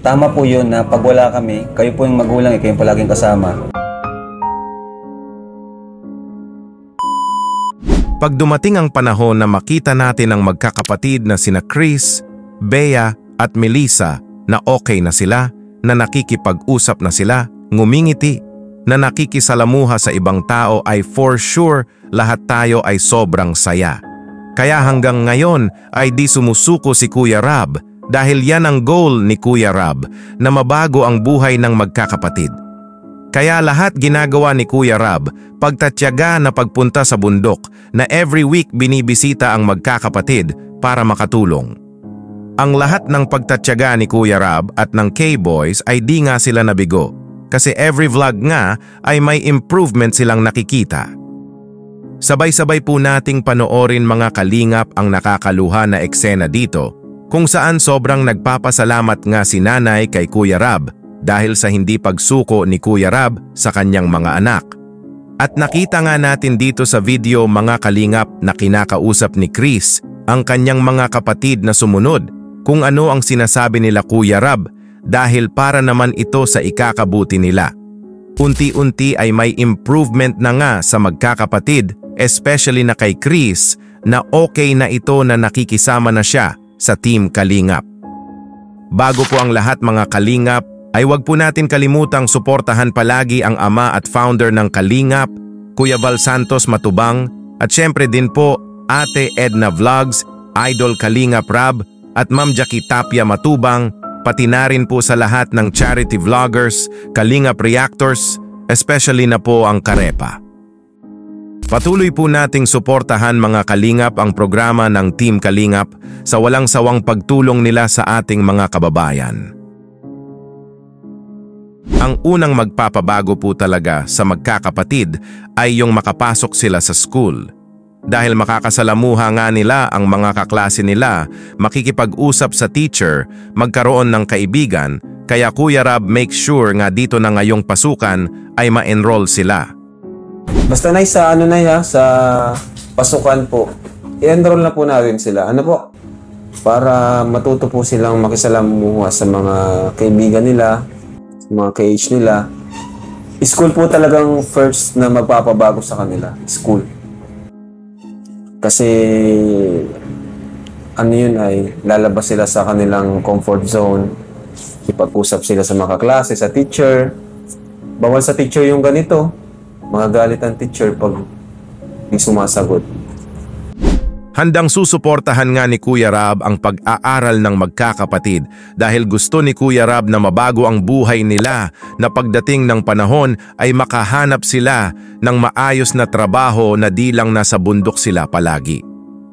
Tama po yun na pag wala kami, kayo po yung magulang, kayo yung palaging kasama. Pag dumating ang panahon na makita natin ang magkakapatid na sina Chris, Bea at Melissa na okay na sila, na nakikipag-usap na sila, ngumingiti, na nakikisalamuha sa ibang tao, ay for sure lahat tayo ay sobrang saya. Kaya hanggang ngayon ay di sumusuko si Kuya Rob dahil yan ang goal ni Kuya Rob, na mabago ang buhay ng magkakapatid. Kaya lahat ginagawa ni Kuya Rob, pagtatyaga na pagpunta sa bundok, na every week binibisita ang magkakapatid para makatulong. Ang lahat ng pagtatyaga ni Kuya Rob at ng K-Boys ay di nga sila nabigo, kasi every vlog nga ay may improvement silang nakikita. Sabay-sabay po nating panoorin mga kalingap ang nakakaluha na eksena dito, kung saan sobrang nagpapasalamat nga si nanay kay Kuya Rob dahil sa hindi pagsuko ni Kuya Rob sa kanyang mga anak. At nakita nga natin dito sa video mga kalingap na kinakausap ni Chris ang kanyang mga kapatid na sumunod kung ano ang sinasabi nila Kuya Rob dahil para naman ito sa ikakabuti nila. Unti-unti ay may improvement na nga sa magkakapatid, especially na kay Chris, na okay na ito na nakikisama na siya sa Team Kalingap. Bago po ang lahat mga kalingap, ay huwag po natin kalimutang suportahan palagi ang ama at founder ng Kalingap, Kuya Val Santos Matubang, at syempre din po Ate Edna Vlogs, Idol Kalingap Rob, at Ma'am Jackie Tapia Matubang, pati na rin po sa lahat ng charity vloggers, Kalingap Reactors, especially na po ang Karepa. Patuloy po nating suportahan mga kalingap ang programa ng Team Kalingap sa walang sawang pagtulong nila sa ating mga kababayan. Ang unang magpapabago po talaga sa magkakapatid ay yung makapasok sila sa school. Dahil makakasalamuha nga nila ang mga kaklase nila, makikipag-usap sa teacher, magkaroon ng kaibigan, kaya Kuya Rob make sure nga dito na ngayong pasukan ay ma-enroll sila. Basta na sa pasukan po, i-enroll na po natin sila. Ano po? Para matuto po silang makisalamuha sa mga kaibigan nila, sa mga ka-age nila. School po talagang first na magpapabago sa kanila. School. Kasi ano yun ay lalabas sila sa kanilang comfort zone. Ipag-usap sila sa mga kaklase, sa teacher. Bawal sa teacher yung ganito. Magagalit ang teacher pag di sumasagot. Handang susuportahan nga ni Kuya Rob ang pag-aaral ng magkakapatid dahil gusto ni Kuya Rob na mabago ang buhay nila, na pagdating ng panahon ay makahanap sila ng maayos na trabaho na di lang nasa bundok sila palagi.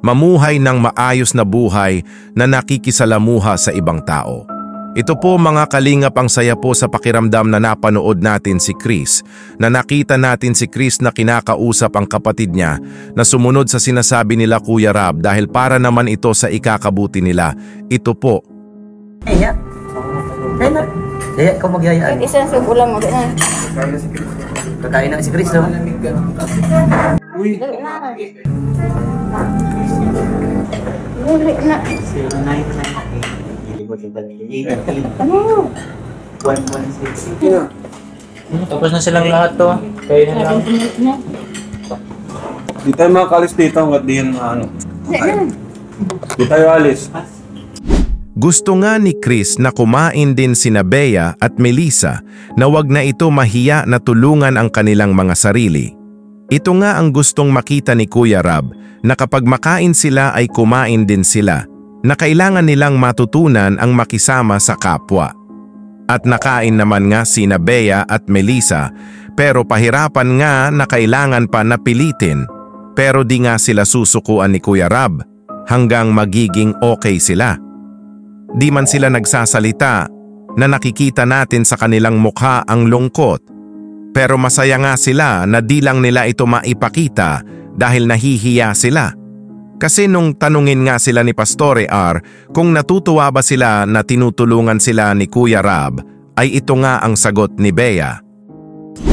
Mamuhay ng maayos na buhay na nakikisalamuha sa ibang tao. Ito po mga kalingap ang saya po sa pakiramdam na napanood natin si Chris, na nakita natin si Chris na kinakausap ang kapatid niya na sumunod sa sinasabi nila Kuya Rob dahil para naman ito sa ikakabuti nila. Ito po. Iya. Kaya kau magyayaan. Isa sa ulam mo na. Kakain na si Chris no. Uy. Uli na. Tapos na silang lahat to. Kaya na lang. Di tayo makakalis dito hanggat di yan Di tayo alis. Gusto nga ni Chris na kumain din sina Bea at Melissa na wag na ito mahiya na tulungan ang kanilang mga sarili. Ito nga ang gustong makita ni Kuya Rob, na kapag makain sila ay kumain din sila, na kailangan nilang matutunan ang makisama sa kapwa. At nakain naman nga sina Bea at Melissa, pero pahirapan nga na kailangan pa napilitin. Pero di nga sila susukuan ni Kuya Rob hanggang magiging okay sila. Di man sila nagsasalita, na nakikita natin sa kanilang mukha ang lungkot. Pero masaya nga sila na di lang nila ito maipakita dahil nahihiya sila. Kasi nung tanungin nga sila ni Pastore R kung natutuwa ba sila na tinutulungan sila ni Kuya Rob, ay ito nga ang sagot ni Bea.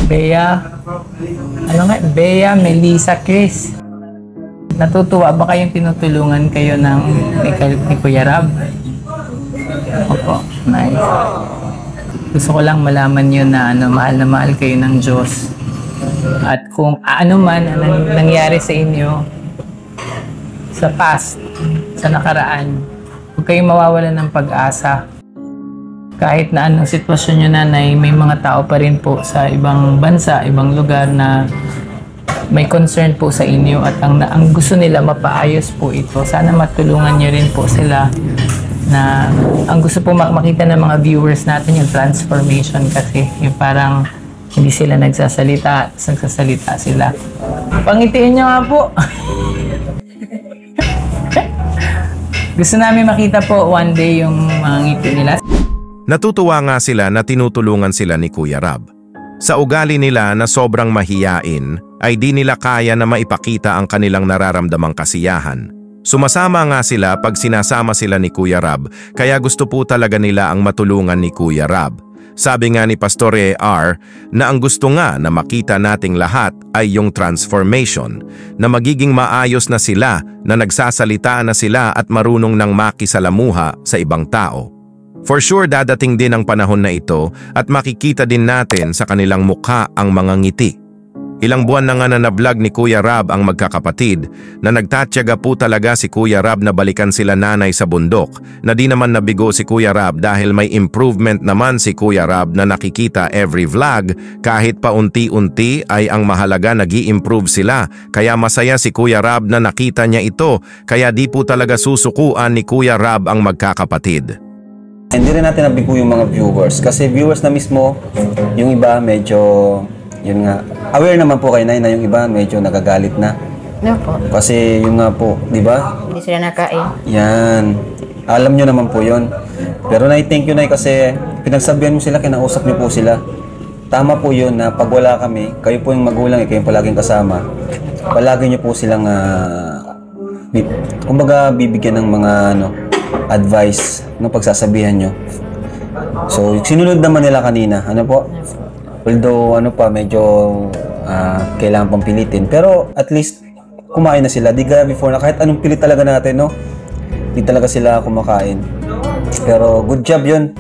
Bea, Melissa, Chris. Natutuwa ba kayong tinutulungan kayo ni Kuya Rob? Opo, nice. Gusto ko lang malaman yun na mahal na mahal kayo ng Diyos. At kung ano man ang nangyari sa inyo sa past, sa nakaraan, huwag kayong mawawalan ng pag-asa. Kahit na anong sitwasyon nyo, nanay, may mga tao pa rin po sa ibang bansa, ibang lugar na may concern po sa inyo at ang gusto nila mapaayos po ito. Sana matulungan nyo rin po sila na ang gusto po makita ng mga viewers natin yung transformation kasi yung parang hindi sila nagsasalita sila. Pangitiin nyo nga po. Gusto namin makita po one day yung mga ngiti nila. Natutuwa nga sila na tinutulungan sila ni Kuya Rab. Sa ugali nila na sobrang mahiyain, ay di nila kaya na maipakita ang kanilang nararamdamang kasiyahan. Sumasama nga sila pag sinasama sila ni Kuya Rab, kaya gusto po talaga nila ang matulungan ni Kuya Rab. Sabi nga ni Pastor AR na ang gusto nga na makita nating lahat ay yung transformation, na magiging maayos na sila, na nagsasalita na sila at marunong nang makisalamuha sa ibang tao. For sure dadating din ang panahon na ito at makikita din natin sa kanilang mukha ang mga ngiti. Ilang buwan na nga na na-vlog ni Kuya Rab ang magkakapatid na nagtatyaga po talaga si Kuya Rab na balikan sila nanay sa bundok, na di naman nabigo si Kuya Rab dahil may improvement naman si Kuya Rab na nakikita every vlog. Kahit paunti-unti ay ang mahalaga nag-i-improve sila, kaya masaya si Kuya Rab na nakita niya ito, kaya di po talaga susukuan ni Kuya Rab ang magkakapatid. Hindi rin natin nabigo yung mga viewers kasi viewers na mismo, yung iba medyo, yun nga, aware naman po kayo na yung iba medyo nagagalit na. No po. Kasi yun nga po, di ba? Hindi sila nakain. Yan. Alam nyo naman po yun. Pero thank you na kasi pinagsabihan mo sila, kinausap nyo po sila. Tama po yun na pag wala kami, kayo po yung magulang, kayo yung palaging kasama. Palagi nyo po silang, kumbaga bibigyan ng mga advice no pagsasabihan nyo. So, sinunod naman nila kanina. Ano po? Although, medyo kailangan pang pilitin. Pero, at least, kumain na sila. Di gaya before na kahit anong pilit talaga natin, no? Di talaga sila kumakain. Pero, good job yun,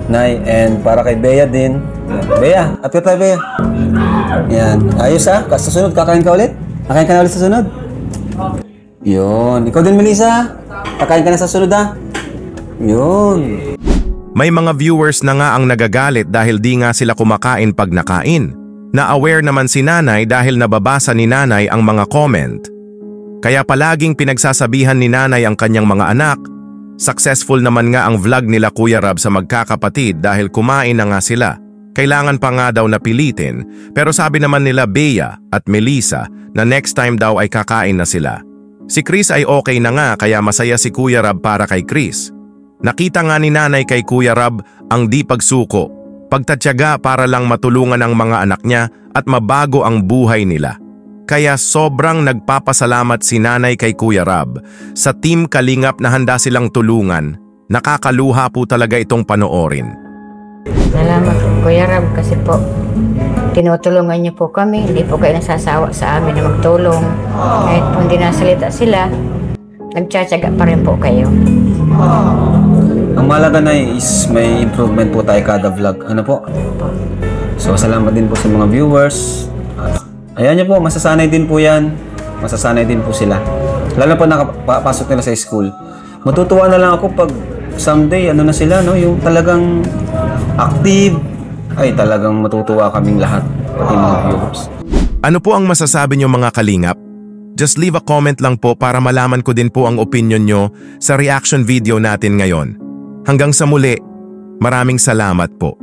Nay. And para kay Bea din. Bea, at ka tayo, Bea. Yan. Ayos sa sunod, kakain ka ulit? Kakain ka na ulit sa sunod? Yun. Ikaw din, Melissa. Kakain ka na sa sunod, Yun. May mga viewers na nga ang nagagalit dahil di nga sila kumakain pag nakain. Na-aware naman si nanay dahil nababasa ni nanay ang mga comment. Kaya palaging pinagsasabihan ni nanay ang kanyang mga anak. Successful naman nga ang vlog nila Kuya Rab sa magkakapatid dahil kumain na nga sila. Kailangan pa nga daw na pilitin, pero sabi naman nila Bea at Melissa na next time daw ay kakain na sila. Si Chris ay okay na nga kaya masaya si Kuya Rab para kay Chris. Nakita nga ni nanay kay Kuya Rab ang di pagsuko, pagtatyaga para lang matulungan ang mga anak niya at mabago ang buhay nila. Kaya sobrang nagpapasalamat si nanay kay Kuya Rab sa Team Kalingap na handa silang tulungan. Nakakaluha po talaga itong panoorin. Salamat Kuya Rab kasi po tinutulungan niyo po kami. Hindi po kayo nasasawa sa amin na magtulong. Kahit po hindi nasalita sila, nagtsatsaga pa rin po kayo. Ang mahalaga na is may improvement po tayo kada vlog. Ano po? So, salamat din po sa mga viewers. Ayan nyo po, masasanay din po yan. Masasanay din po sila. Lalo po nakapasok nila sa school. Matutuwa na lang ako pag someday, na sila, no? Yung talagang active. Ay, talagang matutuwa kaming lahat. Pati mga viewers. Ano po ang masasabi nyo mga kalingap? Just leave a comment lang po para malaman ko din po ang opinion nyo sa reaction video natin ngayon. Hanggang sa muli, maraming salamat po.